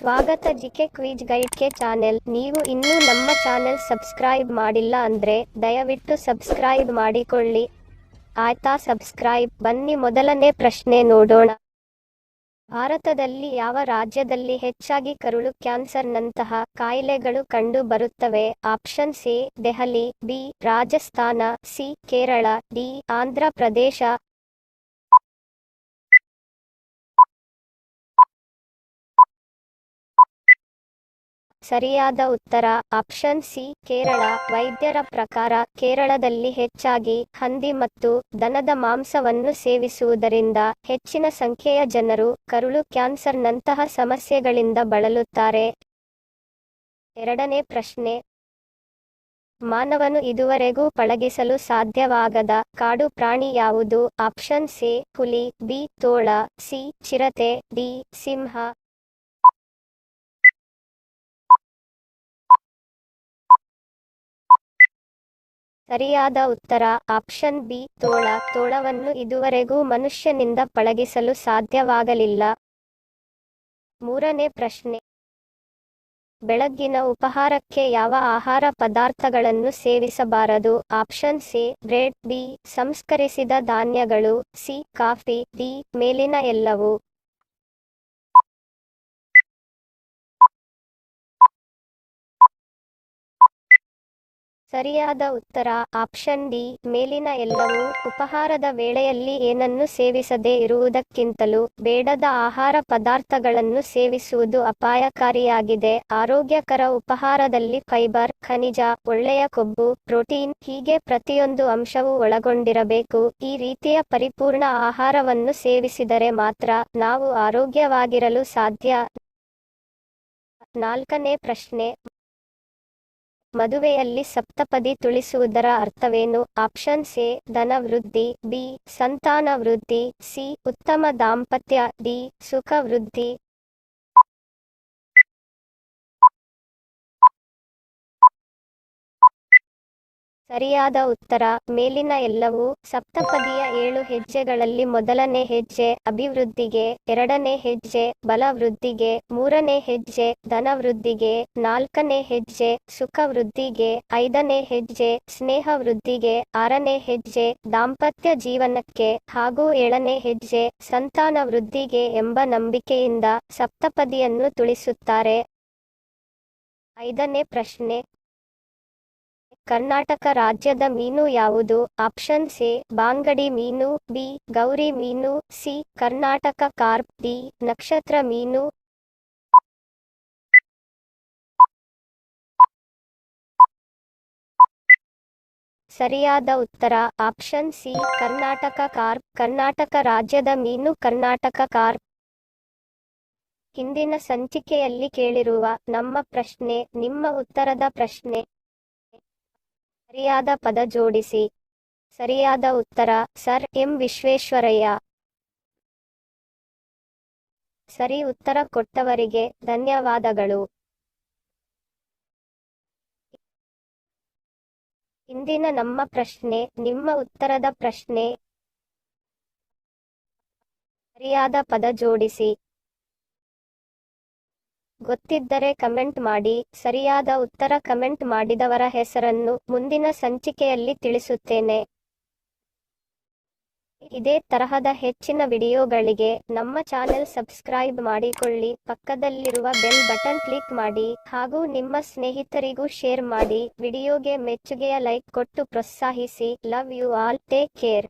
ಸ್ವಾಗತ GK quiz ಗೈಡ್ಗೆ channel. ನೀವು ಇನ್ನೂ ನಮ್ಮ ಚಾನೆಲ್ ಸಬ್ಸ್ಕ್ರೈಬ್ ಮಾಡಿಲ್ಲ ಅಂದ್ರೆ ದಯವಿಟ್ಟು ಸಬ್ಸ್ಕ್ರೈಬ್ ಮಾಡಿಕೊಳ್ಳಿ. ಆಯ್ತಾ ಸಬ್ಸ್ಕ್ರೈಬ್? ಬನ್ನಿ ಮೊದಲನೇ ಪ್ರಶ್ನೆ ನೋಡೋಣ. ಭಾರತದಲ್ಲಿ ಯಾವ ರಾಜ್ಯದಲ್ಲಿ ಹೆಚ್ಚಾಗಿ ಕರುಳು ಕ್ಯಾನ್ಸರ್ನಂತಹ ಕಾಯಿಲೆಗಳು ಕಂಡು ಬರುತ್ತವೆ? Option A Delhi, B Rajasthan, C Kerala, D Andhra Pradesh. ಸರಿಯಾದ ಉತ್ತರ ಆಪ್ಷನ್ ಸಿ ಕೇರಳ. ವೈದ್ಯರ ಪ್ರಕಾರ ಕೇರಳದಲ್ಲಿ ಹೆಚ್ಚಾಗಿ ಹಂದಿ ಮತ್ತು ದನದ ಮಾಂಸವನ್ನು ಸೇವಿಸುವುದರಿಂದ ಹೆಚ್ಚಿನ ಸಂಖ್ಯೆಯ ಜನರು ಕರುಳು ಕ್ಯಾನ್ಸರ್ನಂತಹ ಸಮಸ್ಯೆಗಳಿಂದ ಬಳಲುತ್ತಾರೆ. ಎರಡನೇ ಪ್ರಶ್ನೆ. ಮಾನವನು ಇದುವರೆಗೂ ಪಳಗಿಸಲು ಸಾಧ್ಯವಾಗದ ಕಾಡು ಪ್ರಾಣಿ ಯಾವುದು? ಆಪ್ಷನ್ ಎ ಹುಲಿ, ಬಿ ತೋಳ, ಸಿ ಚಿರತೆ, ಡಿ ಸಿಂಹ. ಸರಿಯಾದ ಉತ್ತರ ಆಪ್ಷನ್ ಬಿ ತೋಳ. ತೋಳವನ್ನು ಇದುವರೆಗೂ ಮನುಷ್ಯನಿಂದ ಪಳಗಿಸಲು ಸಾಧ್ಯವಾಗಲಿಲ್ಲ. ಮೂರನೇ ಪ್ರಶ್ನೆ. ಬೆಳಗ್ಗಿನ ಉಪಹಾರಕ್ಕೆ ಯಾವ ಆಹಾರ ಪದಾರ್ಥಗಳನ್ನು ಸೇವಿಸಬಾರದು? ಆಪ್ಷನ್ ಎ ಬ್ರೆಡ್, ಬಿ ಸಂಸ್ಕರಿಸಿದ ಧಾನ್ಯಗಳು, ಸಿ ಕಾಫಿ, ಡಿ ಮೇಲಿನ ಎಲ್ಲವೂ. ಸರಿಯಾದ ಉತ್ತರ ಆಪ್ಷನ್ ಡಿ ಮೇಲಿನ ಎಲ್ಲವೂ. ಉಪಹಾರದ ವೇಳೆಯಲ್ಲಿ ಏನನ್ನು ಸೇವಿಸದೇ ಇರುವುದಕ್ಕಿಂತಲೂ ಬೇಡದ ಆಹಾರ ಪದಾರ್ಥಗಳನ್ನು ಸೇವಿಸುವುದು ಅಪಾಯಕಾರಿಯಾಗಿದೆ. ಆರೋಗ್ಯಕರ ಉಪಹಾರದಲ್ಲಿ ಫೈಬರ್, ಖನಿಜ, ಒಳ್ಳೆಯ ಕೊಬ್ಬು, ಪ್ರೋಟೀನ್ ಹೀಗೆ ಪ್ರತಿಯೊಂದು ಅಂಶವೂ ಒಳಗೊಂಡಿರಬೇಕು. ಈ ರೀತಿಯ ಪರಿಪೂರ್ಣ ಆಹಾರವನ್ನು ಸೇವಿಸಿದರೆ ಮಾತ್ರ ನಾವು ಆರೋಗ್ಯವಾಗಿರಲು ಸಾಧ್ಯ. ನಾಲ್ಕನೇ ಪ್ರಶ್ನೆ. ಮದುವೆಯಲ್ಲಿ ಸಪ್ತಪದಿ ತುಳಿಸುವುದರ ಅರ್ಥವೇನು? ಆಪ್ಷನ್ ಎ ಧನ ವೃದ್ಧಿ, ಬಿ ಸಂತಾನ ವೃದ್ಧಿ, ಸಿ ಉತ್ತಮ ದಾಂಪತ್ಯ, ಡಿ ಸುಖ ವೃದ್ಧಿ. ಸರಿಯಾದ ಉತ್ತರ ಮೇಲಿನ ಎಲ್ಲವೂ. ಸಪ್ತಪದಿಯ 7 ಹೆಜ್ಜೆಗಳಲ್ಲಿ ಮೊದಲನೇ ಹೆಜ್ಜೆ ಅಭಿವೃದ್ಧಿಗೆ, ಎರಡನೇ ಹೆಜ್ಜೆ ಬಲ ವೃದ್ಧಿಗೆ, ಮೂರನೇ ಹೆಜ್ಜೆ ಧನ ವೃದ್ಧಿಗೆ, ನಾಲ್ಕನೇ ಹೆಜ್ಜೆ ಸುಖ ವೃದ್ಧಿಗೆ, ಐದನೇ ಹೆಜ್ಜೆ ಸ್ನೇಹ ವೃದ್ಧಿಗೆ, ಆರನೇ ಹೆಜ್ಜೆ ದಾಂಪತ್ಯ ಜೀವನಕ್ಕೆ ಹಾಗೂ ಏಳನೇ ಹೆಜ್ಜೆ ಸಂತಾನ ವೃದ್ಧಿಗೆ ಎಂಬ ನಂಬಿಕೆಯಿಂದ ಸಪ್ತಪದಿಯನ್ನು ತುಳಿಸುತ್ತಾರೆ. ಐದನೇ ಪ್ರಶ್ನೆ. ಕರ್ನಾಟಕ ರಾಜ್ಯದ ಮೀನು ಯಾವುದು? ಆಪ್ಷನ್ ಎ ಬಾಂಗಡಿ ಮೀನು, ಬಿ ಗೌರಿ ಮೀನು, ಸಿ ಕರ್ನಾಟಕ ಕಾರ್ಪ್, ಡಿ ನಕ್ಷತ್ರ ಮೀನು. ಸರಿಯಾದ ಉತ್ತರ option C Karnataka carp. Karnataka ರಾಜ್ಯದ ಮೀನು ಕರ್ನಾಟಕ ಕಾರ್ಪ್. ಹಿಂದಿನ ಸಂಚಿಕೆಯಲ್ಲಿ ಕೇಳಿರುವ ನಮ್ಮ ಪ್ರಶ್ನೆ ನಿಮ್ಮ ಉತ್ತರದ ಪ್ರಶ್ನೆ. ಸರಿಯಾದ ಪದ ಜೋಡಿಸಿ. ಸರಿಯಾದ ಉತ್ತರ ಸರ್ ಎಂ ವಿಶ್ವೇಶ್ವರಯ್ಯ. ಸರಿ ಉತ್ತರ ಕೊಟ್ಟವರಿಗೆ ಧನ್ಯವಾದಗಳು. ಇಂದಿನ ನಮ್ಮ ಪ್ರಶ್ನೆ ನಿಮ್ಮ ಉತ್ತರದ ಪ್ರಶ್ನೆ. ಸರಿಯಾದ ಪದ ಜೋಡಿಸಿ. ಗೊತ್ತಿದ್ದರೆ ಕಮೆಂಟ್ ಮಾಡಿ. ಸರಿಯಾದ ಉತ್ತರ ಕಮೆಂಟ್ ಮಾಡಿದವರ ಹೆಸರನ್ನು ಮುಂದಿನ ಸಂಚಿಕೆಯಲ್ಲಿ ತಿಳಿಸುತ್ತೇನೆ. ಇದೇ ತರಹದ ಹೆಚ್ಚಿನ ವಿಡಿಯೋಗಳಿಗೆ ನಮ್ಮ ಚಾನೆಲ್ ಸಬ್ಸ್ಕ್ರೈಬ್ ಮಾಡಿಕೊಳ್ಳಿ. ಪಕ್ಕದಲ್ಲಿರುವ ಬೆಲ್ ಬಟನ್ ಕ್ಲಿಕ್ ಮಾಡಿ ಹಾಗೂ ನಿಮ್ಮ ಸ್ನೇಹಿತರಿಗೂ ಶೇರ್ ಮಾಡಿ. ವಿಡಿಯೋಗೆ ಮೆಚ್ಚುಗೆಯ ಲೈಕ್ ಕೊಟ್ಟು ಪ್ರೋತ್ಸಾಹಿಸಿ. Love you all. Take care.